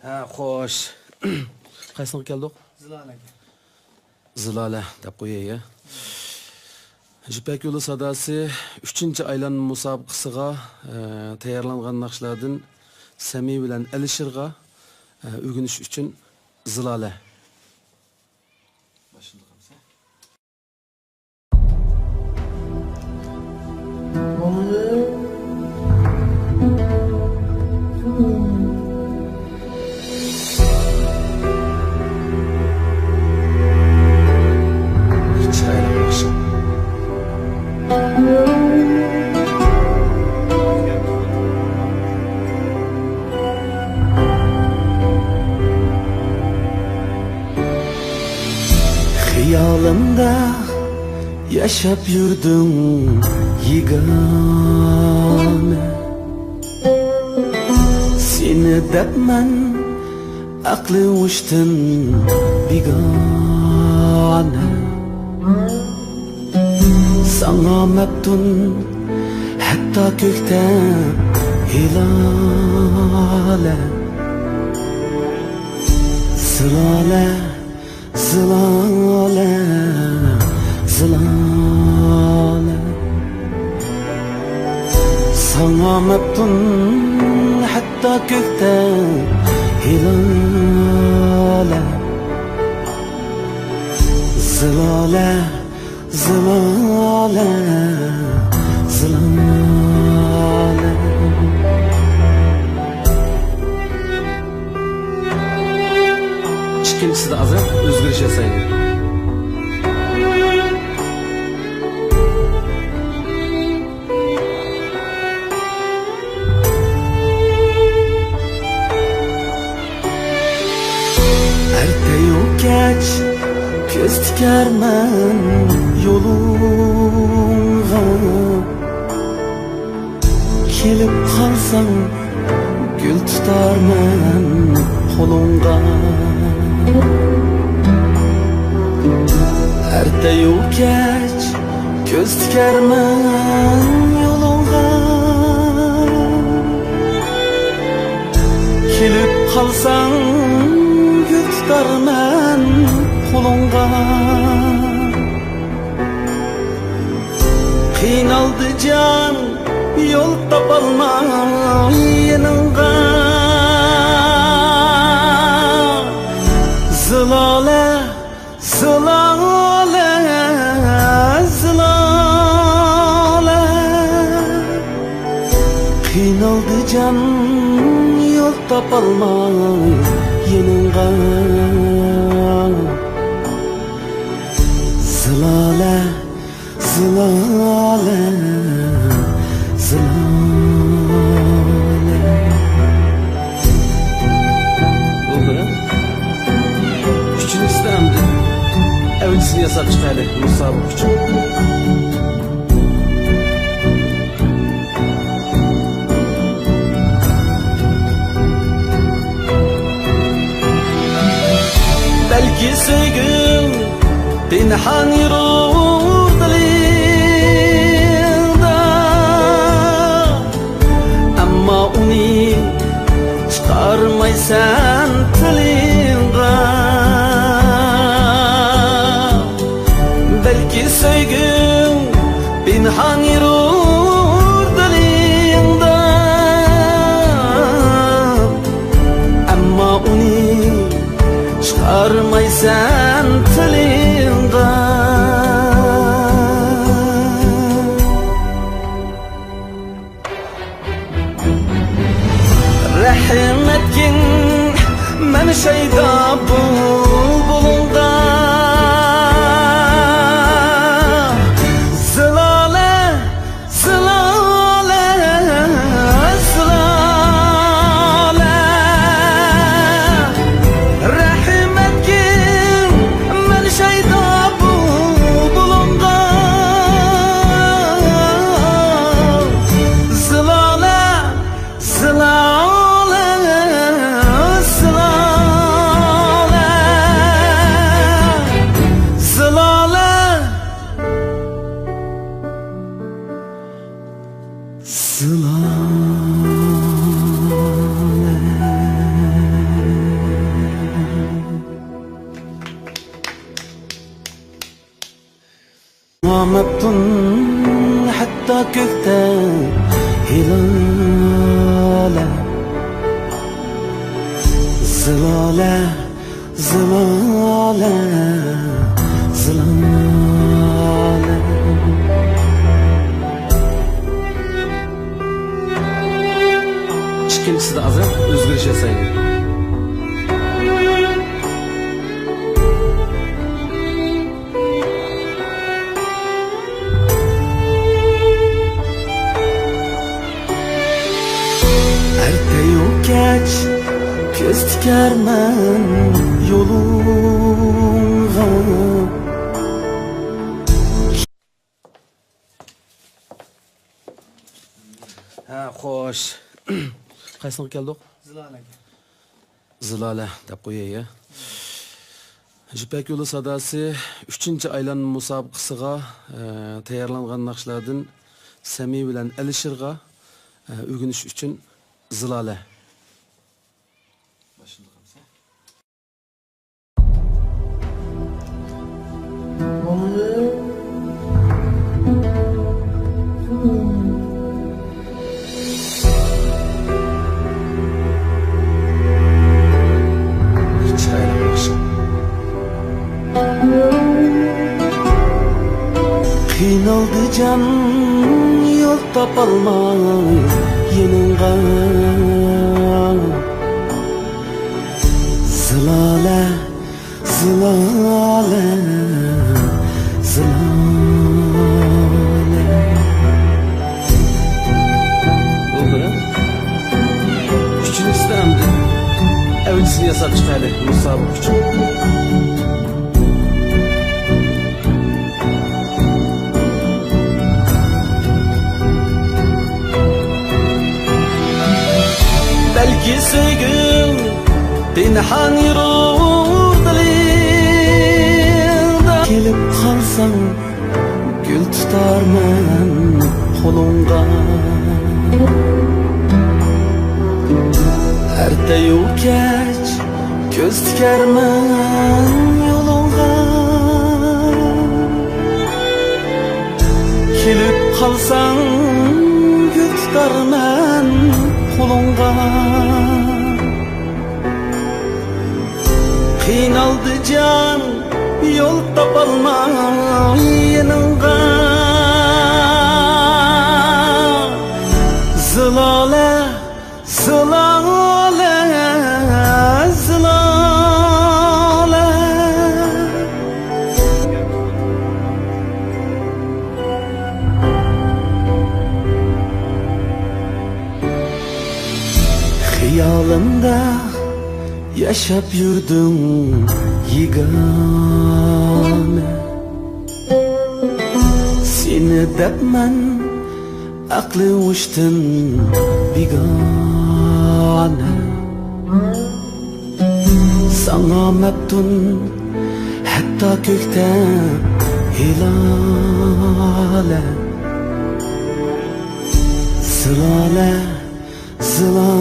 Ha, xo'sh. Qaysiga keldik? Zilolaga. Zilola deb qo'yay. Jipak yo'li sadasi 3-aylanma musobaqasiga tayyorlangan naqshlardan Sami bilan Alishirga o'rganish uchun Zilola. Hayalimda yaşap yurdum yigane. Seni depmen aklı uçtun bigane. Sana meftun hatta gökten hilale. Zilale, zilale, zilale. Sana meftun hatta gökten hilale. Zilale, zilale, zilale. İkincisi de azı özgürüş yasayın. Erteyu geç göz tikermen yoluna. Kelip kalsan gül tutarmen kolunga. Erteyu geç göz tikermen yoluna. Kelip kalsan gül tutarmen kolunga. Qiynaldı can yol tapalmay yanınga. Zilale, zilale, zilale. Qiynaldı can yol tapalmay yanınga. Zilale, zilale, zilale. Oldu ya. Üçüncüsü de hamdi. Evlisini yasap çıkardı musabık için. Belki sevgim pinhan yürür dilinde, ama onu çıkarmaysan tilinde. Belki sevgim pinhan yürür dilinde, ama onu çıkarmaysan tilinde. Rahim etkin men şeyda bulbulunda. Zilale, zilale, zilale. Rahim etkin men şeyda bulbulunda. Zilale, zilale, zilale, zilale, zilale. hilale Zilale, zilale, zilale İkincisi de azı özgürüş yasaydı. Erteyu geç göz tikermen yoluna Ha, hoş. Kaysınlık geldik? Zilale deb qo'yay. Jipek yo'li sadasi 3-chi aylanma musobaqasiga tayyorlangan naqshlardan Sami bilan Alishirga o'rganish uchun Zilale. Qiynaldı can yol tapalmay yanınga Zilale, zilale, zilale Oldu ya. Üçüncüsü de emdi. Evlisini yasap çıkardı musabık için. Belki sevgim pinhan yurudalında Gelip kalsam gül tutar men kolunga Erteyu geç göz tiker men yolunga Gelip kalsam gül tutar men kolunga Qiynaldı can yol tapalmay yanınga Zilale, zilale, zilale Xiyalımda yaşap yurdum yigane Seni depmen aklı uçtun bigane Sana meftun hatta kökten hilale Zilale, zilale